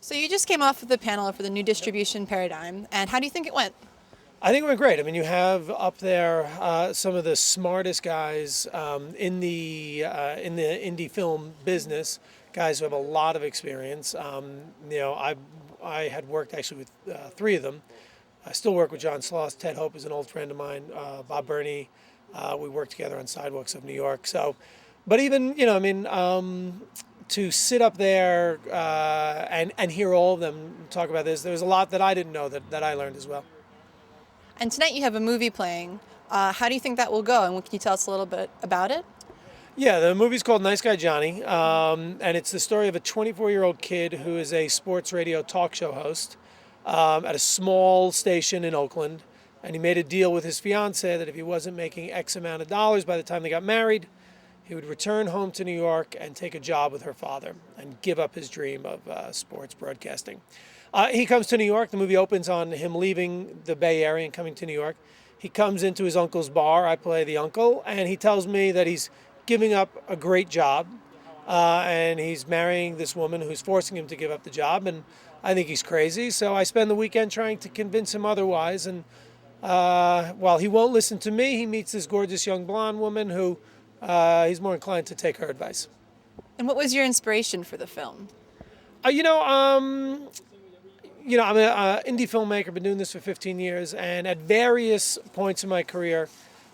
So you just came off of the panel for the new distribution paradigm, and how do you think it went? I think it went great. I mean, you have up there some of the smartest guys in the indie film business, guys who have a lot of experience. I had worked actually with three of them. I still work with John Sloss. Ted Hope is an old friend of mine. Bob Burney. We worked together on Sidewalks of New York. So, but even to sit up there and hear all of them talk about this, there was a lot that I didn't know that I learned as well. And tonight you have a movie playing. How do you think that will go, and can you tell us a little bit about it? Yeah, the movie's called Nice Guy Johnny, and it's the story of a 24-year-old kid who is a sports radio talk show host at a small station in Oakland. And he made a deal with his fiancée that if he wasn't making X amount of dollars by the time they got married, he would return home to New York and take a job with her father and give up his dream of sports broadcasting. He comes to New York. The movie opens on him leaving the Bay Area and coming to New York. He comes into his uncle's bar. I play the uncle, and he tells me that he's giving up a great job, and he's marrying this woman who's forcing him to give up the job, and I think he's crazy. So I spend the weekend trying to convince him otherwise, and while he won't listen to me, he meets this gorgeous young blonde woman who he's more inclined to take her advice. And what was your inspiration for the film? I'm an indie filmmaker, been doing this for 15 years, and at various points in my career,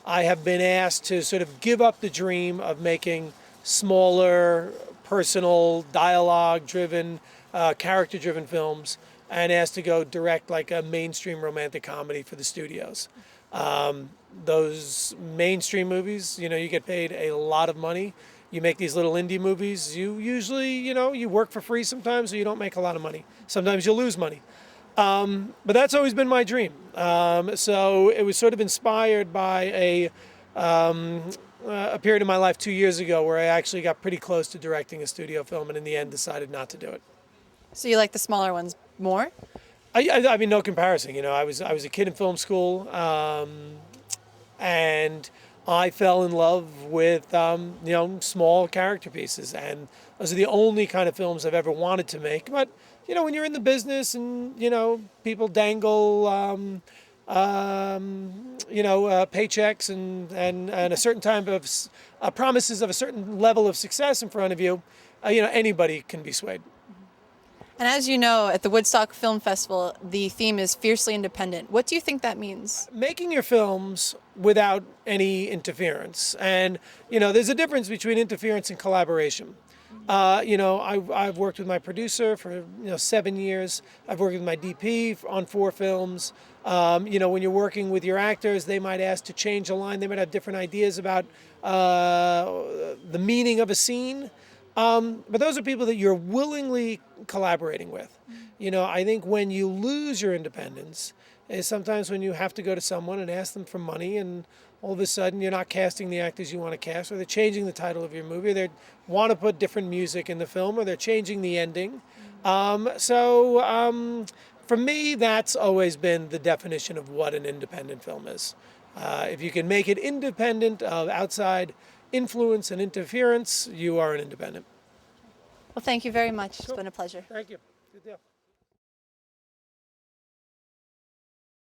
I have been asked to sort of give up the dream of making smaller, personal, dialogue-driven, character-driven films, and asked to go direct like a mainstream romantic comedy for the studios. Those mainstream movies, you get paid a lot of money. You make these little indie movies, you usually, you work for free sometimes, so you don't make a lot of money. Sometimes you lose money. But that's always been my dream. So it was sort of inspired by a period in my life 2 years ago where I actually got pretty close to directing a studio film and in the end decided not to do it. So you like the smaller ones more? I mean, no comparison. I was a kid in film school, and I fell in love with small character pieces, and those are the only kind of films I've ever wanted to make. But when you're in the business and people dangle paychecks and a certain type of promises of a certain level of success in front of you, anybody can be swayed. And as you know, at the Woodstock Film Festival, the theme is fiercely independent. What do you think that means? Making your films without any interference. And, there's a difference between interference and collaboration. I've worked with my producer for 7 years. I've worked with my DP on 4 films. When you're working with your actors, they might ask to change a line. They might have different ideas about the meaning of a scene. But those are people that you're willingly collaborating with. I think when you lose your independence is sometimes when you have to go to someone and ask them for money, and all of a sudden you're not casting the actors you want to cast, or they're changing the title of your movie, or they want to put different music in the film, or they're changing the ending. For me, that's always been the definition of what an independent film is. If you can make it independent of outside influence and interference, you are an independent. Well, thank you very much. It's been a pleasure. Thank you. Good deal.